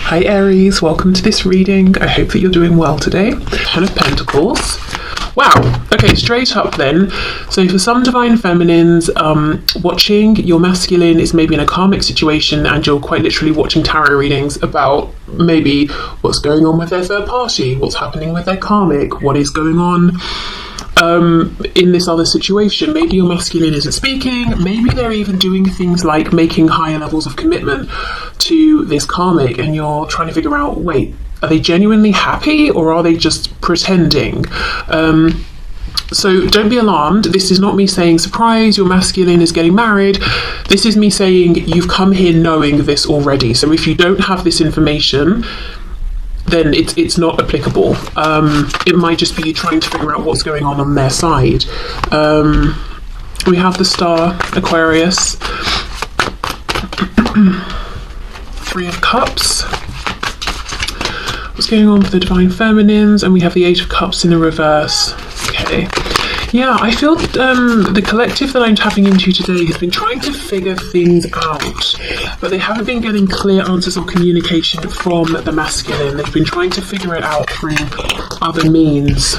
Hi Aries, welcome to this reading. I hope that you're doing well today. Ten of Pentacles. Wow, okay, straight up then. So for some divine feminines, watching your masculine is maybe in a karmic situation and you're quite literally watching tarot readings about maybe what's going on with their third party, what's happening with their karmic, what is going on in this other situation. Maybe your masculine isn't speaking, maybe they're even doing things like making higher levels of commitment to this karmic and you're trying to figure out, wait, are they genuinely happy or are they just pretending? So don't be alarmed. This is not me saying surprise, your masculine is getting married. This is me saying you've come here knowing this already. So if you don't have this information, then it's not applicable. It might just be you trying to figure out what's going on their side. We have the star, Aquarius, Three of Cups. What's going on with the divine feminines? And we have the Eight of Cups in the reverse. Okay. Yeah, I feel the collective that I'm tapping into today has been trying to figure things out, but they haven't been getting clear answers or communication from the masculine. They've been trying to figure it out through other means.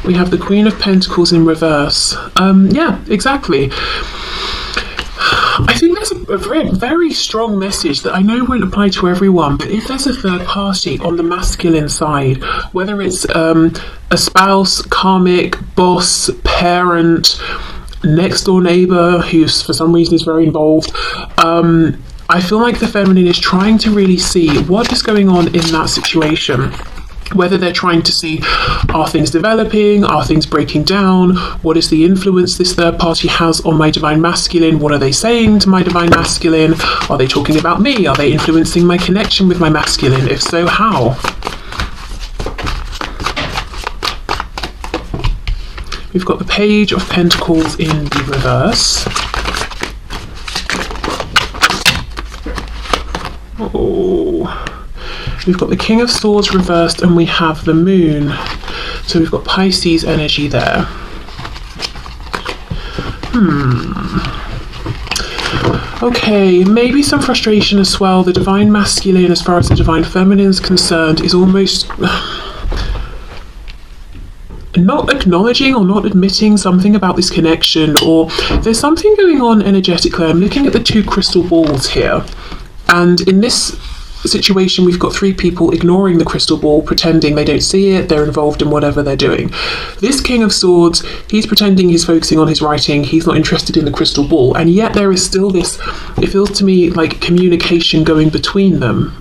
We have the Queen of Pentacles in reverse. Yeah, exactly. I think there's a very, very strong message that I know won't apply to everyone, but if there's a third party on the masculine side, whether it's a spouse, karmic, boss, parent, next door neighbor who's for some reason is very involved, I feel like the feminine is trying to really see what is going on in that situation. Whether they're trying to see, are things developing, are things breaking down, what is the influence this third party has on my divine masculine, what are they saying to my divine masculine, are they talking about me, are they influencing my connection with my masculine, if so, how? We've got the Page of Pentacles in the reverse. Oh. We've got the King of Swords reversed and we have the Moon. So we've got Pisces energy there. Okay, maybe some frustration as well. The divine masculine, as far as the divine feminine is concerned, is almost not acknowledging or not admitting something about this connection, or there's something going on energetically. I'm looking at the two crystal balls here, and in this situation we've got three people ignoring the crystal ball, pretending they don't see it, they're involved in whatever they're doing. This King of Swords, he's pretending he's focusing on his writing, he's not interested in the crystal ball, and yet there is still this, it feels to me like communication going between them.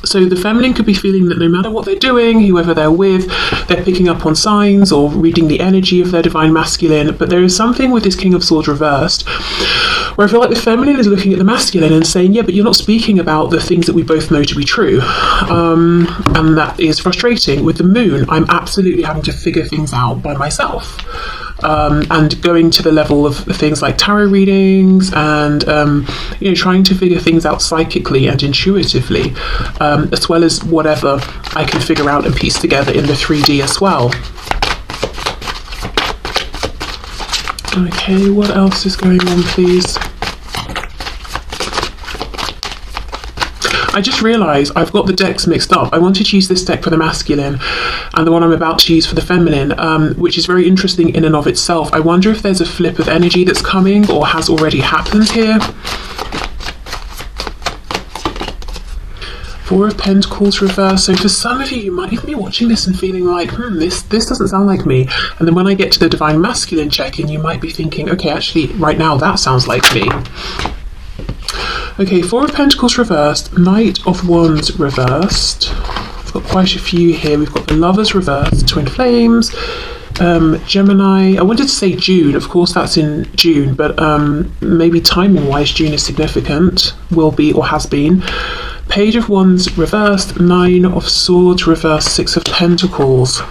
So the feminine could be feeling that no matter what they're doing, whoever they're with, they're picking up on signs or reading the energy of their divine masculine, but there is something with this King of Swords reversed where I feel like the feminine is looking at the masculine and saying, yeah, but you're not speaking about the things that we both know to be true. And that is frustrating. With the Moon, I'm absolutely having to figure things out by myself. And going to the level of things like tarot readings and trying to figure things out psychically and intuitively, as well as whatever I can figure out and piece together in the 3D as well. Okay, what else is going on, please? I just realised I've got the decks mixed up. I wanted to use this deck for the masculine and the one I'm about to use for the feminine, which is very interesting in and of itself. I wonder if there's a flip of energy that's coming or has already happened here. Four of Pentacles reverse. So for some of you, you might even be watching this and feeling like, this doesn't sound like me. And then when I get to the divine masculine check-in, you might be thinking, okay, actually, right now that sounds like me. Okay, Four of Pentacles reversed, Knight of Wands reversed. We've got quite a few here. We've got the Lovers reversed, Twin Flames, Gemini. I wanted to say June, of course that's in June, but maybe timing-wise June is significant, will be or has been. Page of Wands reversed, Nine of Swords reversed, Six of Pentacles.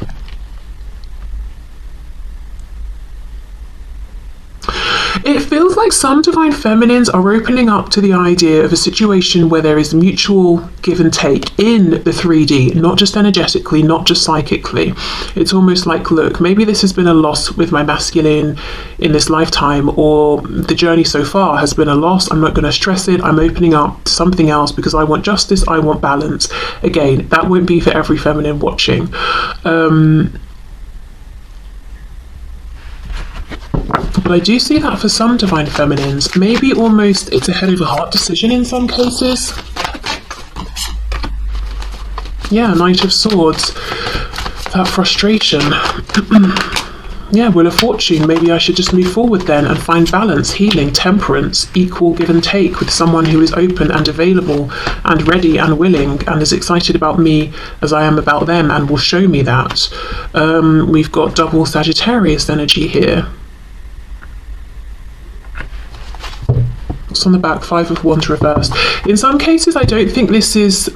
It feels like like some divine feminines are opening up to the idea of a situation where there is mutual give and take in the 3D, not just energetically, not just psychically. It's almost like, look, maybe this has been a loss with my masculine in this lifetime, or the journey so far has been a loss. I'm not going to stress it. I'm opening up to something else because I want justice, I want balance. Again, that won't be for every feminine watching. But I do see that for some divine feminines, maybe almost it's a head over heart decision in some cases. Yeah, Knight of Swords, that frustration. Yeah, Wheel of Fortune, maybe I should just move forward then and find balance, healing, temperance, equal give and take with someone who is open and available and ready and willing and as excited about me as I am about them and will show me that. We've got double Sagittarius energy here. On the back, 5 of Wands reversed. In some cases, I don't think this is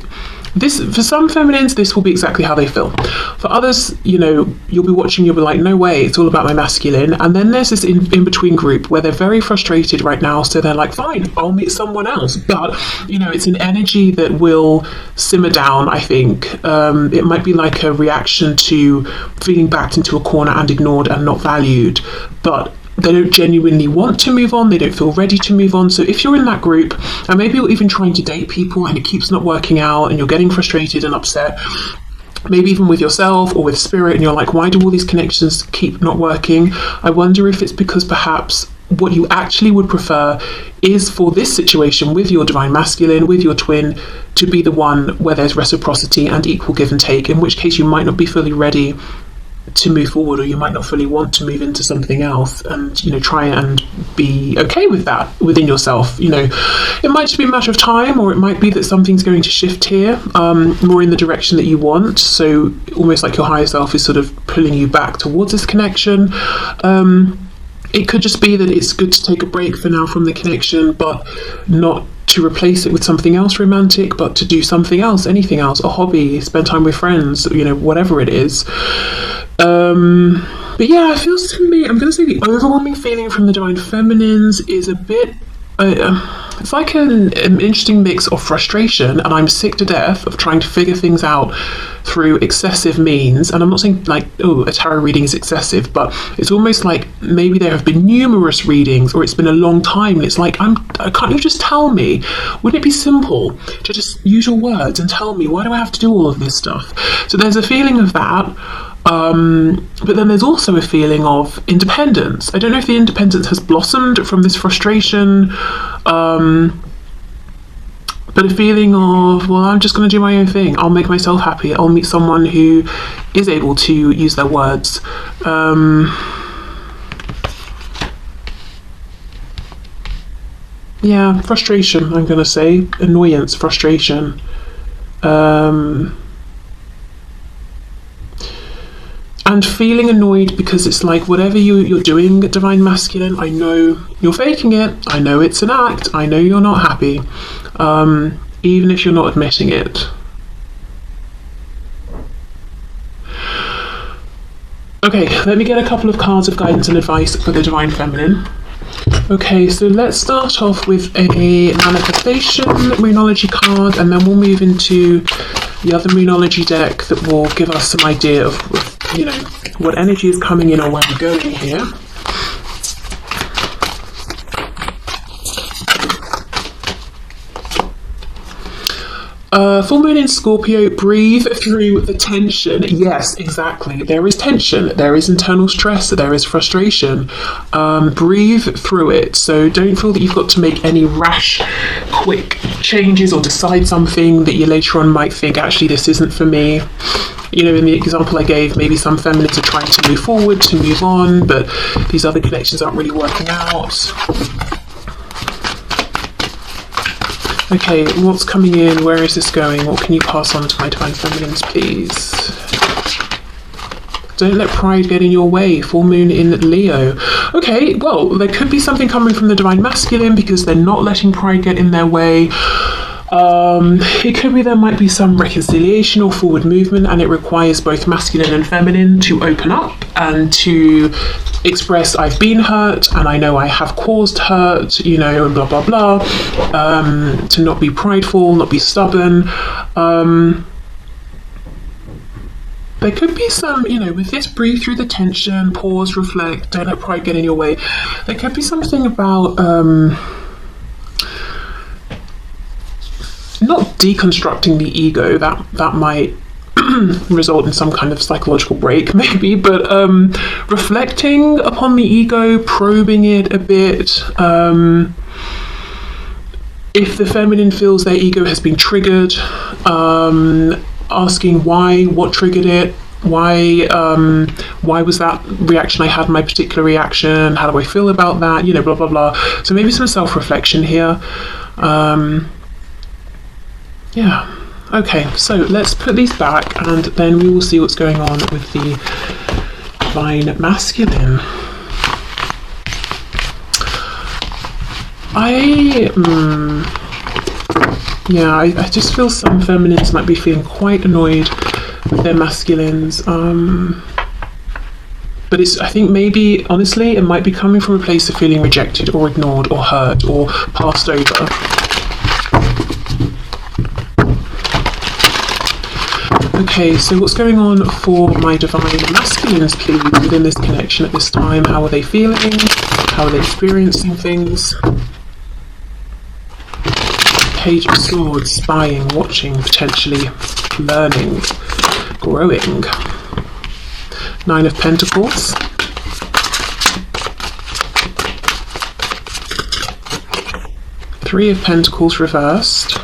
for some feminines, this will be exactly how they feel. For others, you know, you'll be watching, you'll be like, no way, it's all about my masculine. And then there's this in-between group where they're very frustrated right now, so they're like, fine, I'll meet someone else. But, you know, it's an energy that will simmer down, I think. It might be like a reaction to feeling backed into a corner and ignored and not valued. But they don't genuinely want to move on, they don't feel ready to move on. So if you're in that group, and maybe you're even trying to date people and it keeps not working out and you're getting frustrated and upset, maybe even with yourself or with spirit, and you're like, why do all these connections keep not working? I wonder if it's because perhaps what you actually would prefer is for this situation with your divine masculine, with your twin, to be the one where there's reciprocity and equal give and take, in which case you might not be fully ready to move forward, or you might not fully want to move into something else, and, you know, try and be okay with that within yourself. You know, it might just be a matter of time, or it might be that something's going to shift here more in the direction that you want, so almost like your higher self is sort of pulling you back towards this connection. It could just be that it's good to take a break for now from the connection, but not to replace it with something else romantic, but to do something else, anything else, a hobby, spend time with friends, you know, whatever it is. But yeah, it feels to me, I'm going to say the overwhelming feeling from the divine feminines is a bit, it's like an interesting mix of frustration, and I'm sick to death of trying to figure things out through excessive means. And I'm not saying like, oh, a tarot reading is excessive, but it's almost like maybe there have been numerous readings, or it's been a long time, and it's like, can't you just tell me? Wouldn't it be simple to just use your words and tell me? Why do I have to do all of this stuff? So there's a feeling of that. But then there's also a feeling of independence. I don't know if the independence has blossomed from this frustration, but a feeling of, well, I'm just going to do my own thing. I'll make myself happy. I'll meet someone who is able to use their words. Yeah, frustration, I'm going to say. Annoyance, frustration. And feeling annoyed because it's like, whatever you're doing, divine masculine, I know you're faking it. I know it's an act. I know you're not happy, even if you're not admitting it. Okay, let me get a couple of cards of guidance and advice for the divine feminine. Okay, so let's start off with a manifestation moonology card, and then we'll move into the other moonology deck that will give us some idea of, you know, what energy is coming in or where we're going here. Full moon in Scorpio, breathe through the tension. Yes, exactly. There is tension, there is internal stress, there is frustration. Breathe through it. So don't feel that you've got to make any rash, quick changes or decide something that you later on might think, actually, this isn't for me. You know, in the example I gave, maybe some feminines are trying to move forward, to move on, but these other connections aren't really working out. Okay, what's coming in? Where is this going? What can you pass on to my divine feminines, please? Don't let pride get in your way. Full moon in Leo. Okay, well, there could be something coming from the divine masculine because they're not letting pride get in their way. It could be there might be some reconciliation or forward movement, and it requires both masculine and feminine to open up and to express, I've been hurt and I know I have caused hurt, you know, and blah blah blah. To not be prideful, not be stubborn. There could be some, you know, with this, breathe through the tension, pause, reflect, don't let pride get in your way. There could be something about not deconstructing the ego, that might result in some kind of psychological break maybe, but reflecting upon the ego, probing it a bit. If the feminine feels their ego has been triggered, asking why, what triggered it, why was that reaction I had, my particular reaction, how do I feel about that, you know, blah blah blah. So maybe some self-reflection here. Yeah, okay, so let's put these back and then we will see what's going on with the divine masculine. I just feel some feminines might be feeling quite annoyed with their masculines. But I think maybe, honestly, it might be coming from a place of feeling rejected or ignored or hurt or passed over. Okay, so what's going on for my divine masculines, please, within this connection at this time? How are they feeling? How are they experiencing things? Page of Swords, spying, watching, potentially learning, growing. Nine of Pentacles. Three of Pentacles reversed.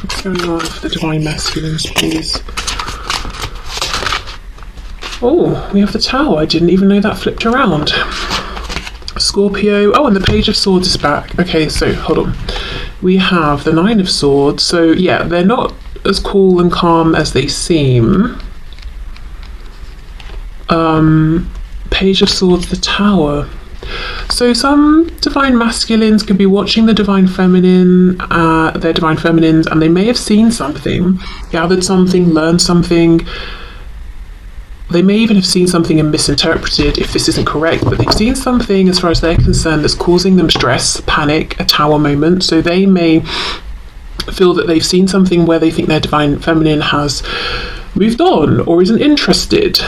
What's going on for the divine masculines, please? Oh, we have the Tower. I didn't even know that flipped around. Scorpio. Oh, and the Page of Swords is back. Okay, so hold on. We have the Nine of Swords. So yeah, they're not as cool and calm as they seem. Page of Swords, the Tower. So some divine masculines could be watching the divine feminine, their divine feminines, and they may have seen something, gathered something, learned something. They may even have seen something and misinterpreted if this isn't correct, but they've seen something as far as they're concerned that's causing them stress, panic, a Tower moment. So they may feel that they've seen something where they think their divine feminine has moved on or isn't interested.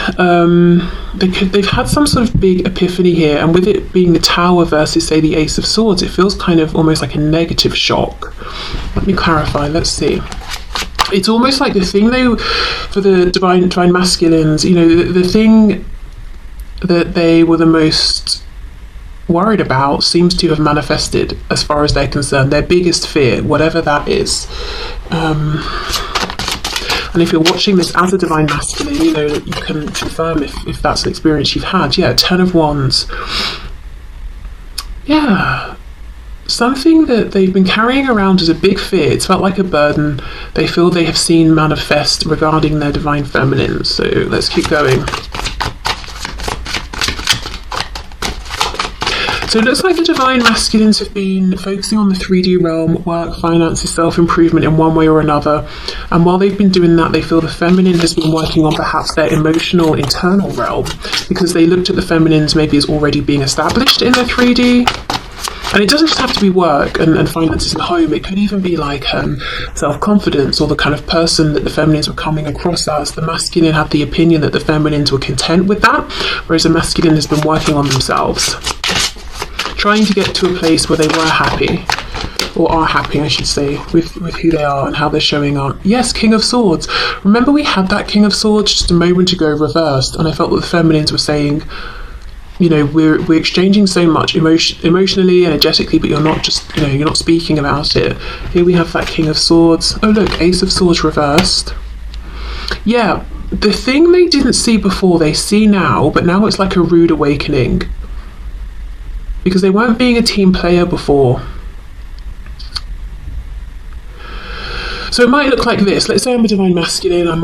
They've had some sort of big epiphany here, and with it being the Tower versus, say, the Ace of Swords, it feels kind of almost like a negative shock. Let me clarify, let's see. It's almost like the thing, though, for the divine masculines, you know, the thing that they were the most worried about seems to have manifested as far as they're concerned. Their biggest fear, whatever that is. And if you're watching this as a divine masculine, you know, you can confirm if that's an experience you've had. Yeah, Ten of Wands. Yeah. Something that they've been carrying around as a big fear. It's felt like a burden. They feel they have seen manifest regarding their divine feminine. So let's keep going. So it looks like the divine masculines have been focusing on the 3D realm, work, finances, self-improvement in one way or another. And while they've been doing that, they feel the feminine has been working on perhaps their emotional internal realm, because they looked at the feminines maybe as already being established in their 3D. And it doesn't just have to be work and finances and home. It could even be like self-confidence, or the kind of person that the feminines were coming across as. The masculine had the opinion that the feminines were content with that, whereas the masculine has been working on themselves, trying to get to a place where they were happy, or are happy, I should say, with who they are and how they're showing up. Yes, King of Swords. Remember we had that King of Swords just a moment ago reversed, and I felt that the feminines were saying, you know, we're exchanging so much emotionally, energetically, but you're not just, you know, you're not speaking about it. Here we have that King of Swords. Oh look, Ace of Swords reversed. Yeah, the thing they didn't see before, they see now, but now it's like a rude awakening. Because they weren't being a team player before. So it might look like this. Let's say I'm a divine masculine, and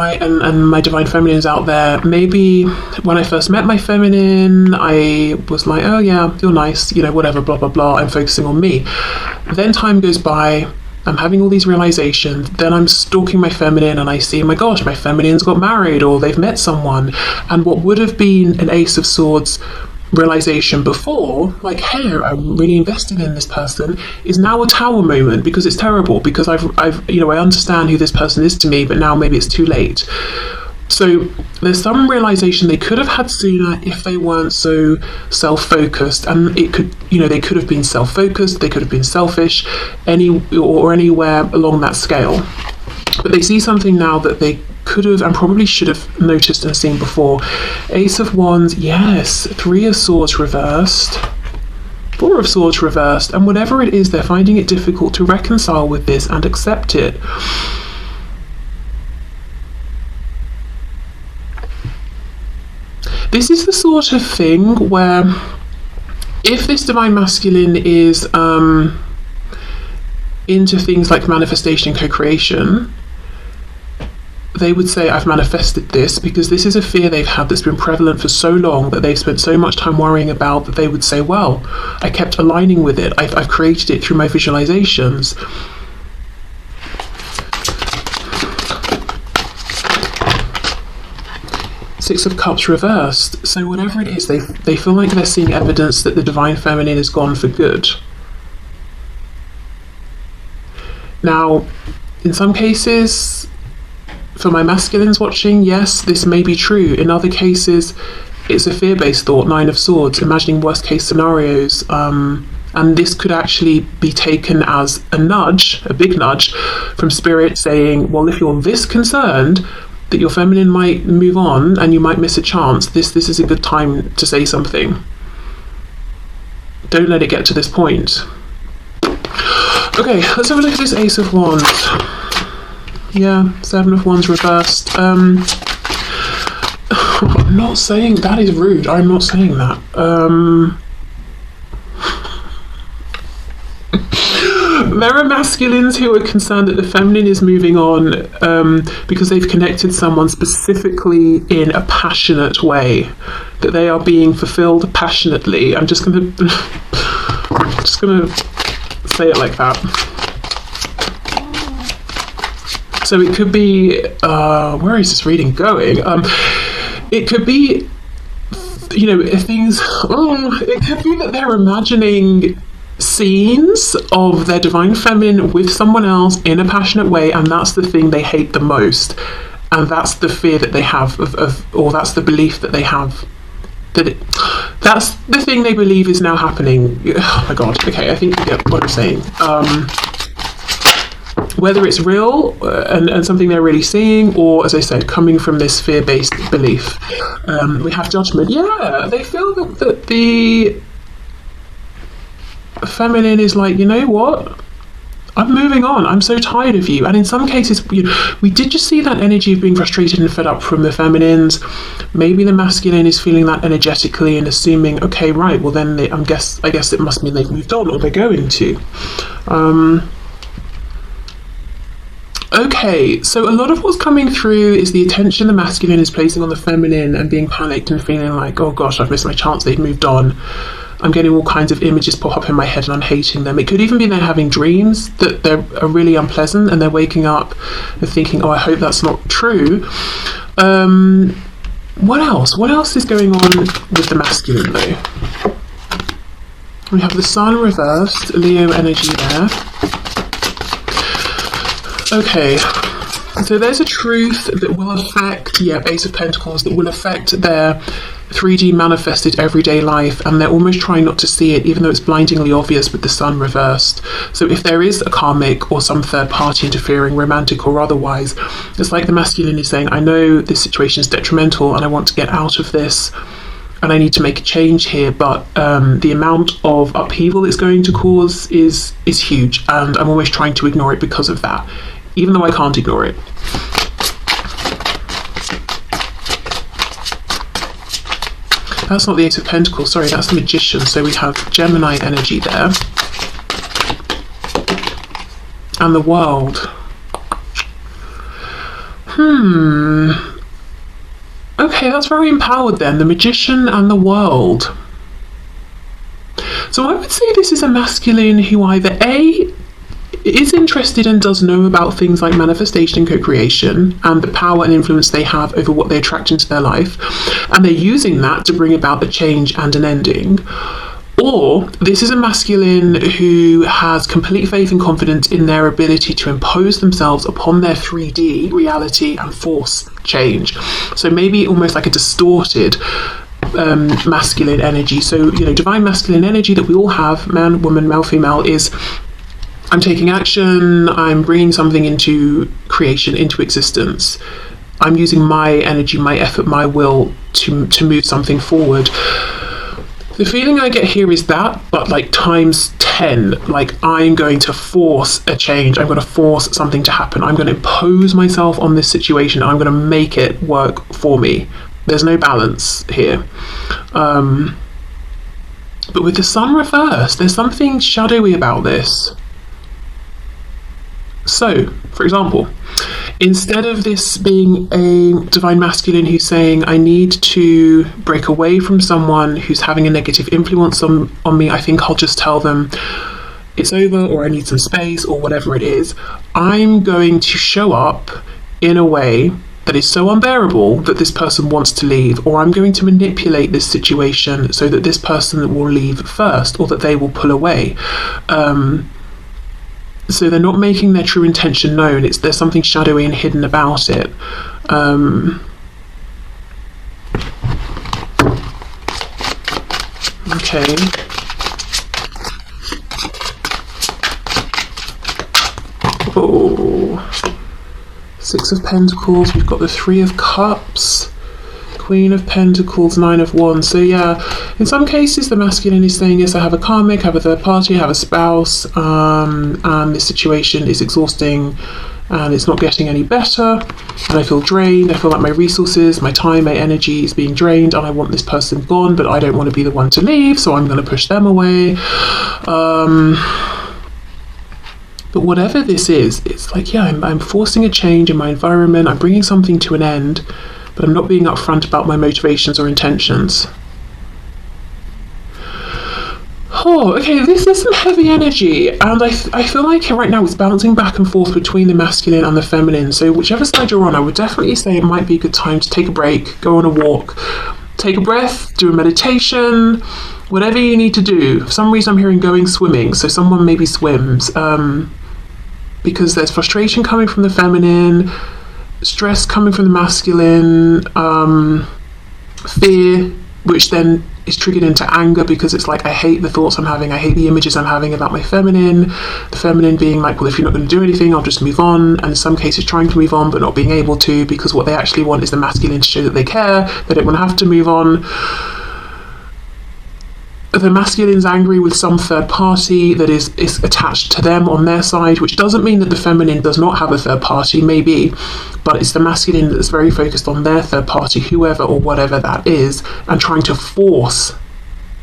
my divine feminine is out there. Maybe when I first met my feminine, I was like, oh yeah, you're nice, you know, whatever, blah, blah, blah. I'm focusing on me. Then time goes by, I'm having all these realizations, then I'm stalking my feminine and I see, oh my gosh, my feminine's got married or they've met someone. And what would have been an Ace of Swords realization before, like, hey, I'm really invested in this person, is now a Tower moment, because it's terrible, because I've you know, I understand who this person is to me, but now maybe it's too late. So there's some realization they could have had sooner if they weren't so self-focused, and it could, you know, they could have been self-focused, they could have been selfish, anywhere along that scale. But they see something now that they could have and probably should have noticed and seen before. Ace of Wands, yes. 3 of Swords reversed. 4 of Swords reversed. And whatever it is, they're finding it difficult to reconcile with this and accept it. This is the sort of thing where if this divine masculine is into things like manifestation and co-creation, they would say, I've manifested this, because this is a fear they've had that's been prevalent for so long, that they've spent so much time worrying about, that they would say, well, I kept aligning with it. I've created it through my visualizations. Six of Cups reversed. So whatever it is, they feel like they're seeing evidence that the divine feminine is gone for good. Now, in some cases, for my masculines watching, yes, this may be true. In other cases, it's a fear-based thought, 9 of Swords, imagining worst-case scenarios. And this could actually be taken as a nudge, a big nudge, from Spirit saying, well, if you're this concerned that your feminine might move on and you might miss a chance, this is a good time to say something. Don't let it get to this point. Okay, let's have a look at this Ace of Wands. Yeah, 7 of Wands reversed. I'm not saying that is rude. I'm not saying that. There are masculines who are concerned that the feminine is moving on because they've connected someone specifically in a passionate way, that they are being fulfilled passionately. I'm just gonna say it like that. So it could be, where is this reading going? It could be, you know, things, it could be that they're imagining scenes of their divine feminine with someone else in a passionate way, and that's the thing they hate the most. And that's the fear that they have or that's the belief that they have, that that's the thing they believe is now happening. Oh my God, okay, I think you get what I'm saying. Whether it's real and something they're really seeing, or, as I said, coming from this fear-based belief. We have Judgment. Yeah, they feel that the feminine is like, you know what? I'm moving on. I'm so tired of you. And in some cases, we did just see that energy of being frustrated and fed up from the feminines. Maybe the masculine is feeling that energetically and assuming, okay, right, well then I guess it must mean they've moved on, or they're going to. Okay, so a lot of what's coming through is the attention the masculine is placing on the feminine and being panicked and feeling like, oh gosh, I've missed my chance, they've moved on. I'm getting all kinds of images pop up in my head and I'm hating them. It could even be they're having dreams that are really unpleasant, and they're waking up and thinking, oh, I hope that's not true. What else? What else is going on with the masculine though? We have the Sun reversed, Leo energy there. Okay, so there's a truth that will affect, Ace of Pentacles, that will affect their 3D manifested everyday life, and they're almost trying not to see it, even though it's blindingly obvious with the Sun reversed. So if there is a karmic or some third party interfering, romantic or otherwise, it's like the masculine is saying, I know this situation is detrimental and I want to get out of this, and I need to make a change here, but the amount of upheaval it's going to cause is huge, and I'm always trying to ignore it because of that, even though I can't ignore it. That's not the Ace of Pentacles, sorry, that's the Magician. So we have Gemini energy there. And the World. Okay, that's very empowered then. The Magician and the World. So I would say this is a masculine who either A, is interested and does know about things like manifestation and co-creation and the power and influence they have over what they attract into their life, and they're using that to bring about a change and an ending. Or this is a masculine who has complete faith and confidence in their ability to impose themselves upon their 3D reality and force change. So maybe almost like a distorted masculine energy. So, you know, divine masculine energy that we all have, man, woman, male, female, is I'm taking action, I'm bringing something into creation, into existence. I'm using my energy, my effort, my will to move something forward. The feeling I get here is that, but like times 10, like I'm going to force a change. I'm going to force something to happen. I'm going to impose myself on this situation. I'm going to make it work for me. There's no balance here. But with the sun reversed, there's something shadowy about this. So, for example, instead of this being a divine masculine who's saying, I need to break away from someone who's having a negative influence on me, I think I'll just tell them it's over, or I need some space, or whatever it is. I'm going to show up in a way that is so unbearable that this person wants to leave, or I'm going to manipulate this situation so that this person will leave first, or that they will pull away. So they're not making their true intention known. There's something shadowy and hidden about it. Okay. Oh. Six of Pentacles. We've got the Three of Cups. Queen of Pentacles, Nine of Wands. So yeah, in some cases the masculine is saying, yes, I have a karmic, I have a third party, I have a spouse, and this situation is exhausting and it's not getting any better, and I feel drained. I feel like my resources, my time, my energy is being drained, and I want this person gone, but I don't want to be the one to leave, so I'm going to push them away. But whatever this is, it's like, yeah, I'm forcing a change in my environment, I'm bringing something to an end, but I'm not being upfront about my motivations or intentions. Oh, okay, this is some heavy energy, and I feel like right now it's bouncing back and forth between the masculine and the feminine, so whichever side you're on, I would definitely say it might be a good time to take a break, go on a walk, take a breath, do a meditation, whatever you need to do. For some reason I'm hearing going swimming, so someone maybe swims, because there's frustration coming from the feminine, stress coming from the masculine, fear, which then is triggered into anger because it's like, I hate the thoughts I'm having, I hate the images I'm having about my feminine. The feminine being like, well, if you're not going to do anything, I'll just move on, and in some cases trying to move on but not being able to, because what they actually want is the masculine to show that they care, they don't want to have to move on. The masculine's angry with some third party that is attached to them on their side, which doesn't mean that the feminine does not have a third party, maybe, but it's the masculine that's very focused on their third party, whoever or whatever that is, and trying to force.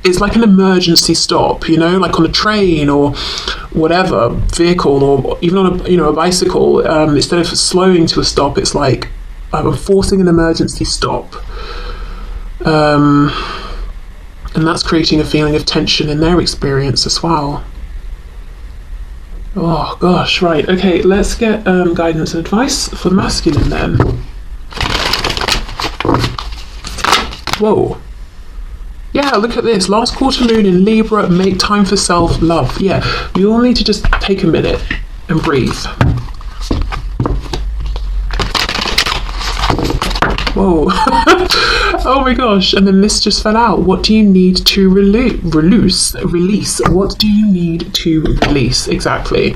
It's like an emergency stop, you know, like on a train or whatever vehicle, or even on a bicycle. Instead of slowing to a stop, it's like I'm forcing an emergency stop. And that's creating a feeling of tension in their experience as well. Oh gosh, right, okay, let's get guidance and advice for the masculine then. Whoa. Yeah, look at this. Last quarter moon in Libra, make time for self-love. Yeah, we all need to just take a minute and breathe. Whoa. Oh my gosh, and then this just fell out. What do you need to release? What do you need to release? Exactly.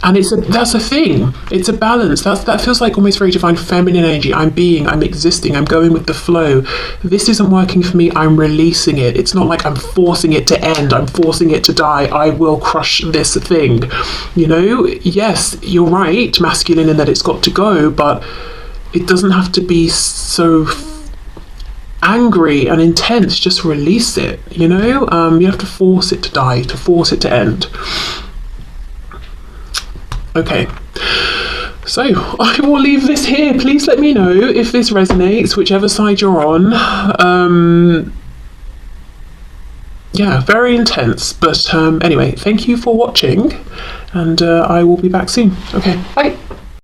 And that's a thing. It's a balance. That feels like almost very divine feminine energy. I'm existing, I'm going with the flow. This isn't working for me, I'm releasing it. It's not like I'm forcing it to end, I'm forcing it to die, I will crush this thing. You know, yes, you're right, masculine, in that it's got to go, but it doesn't have to be so angry and intense. Just release it, you know? You have to force it to die, to force it to end. Okay, So I will leave this here. Please let me know if this resonates, whichever side you're on. Yeah, very intense. But anyway, thank you for watching, and I will be back soon. Okay, bye.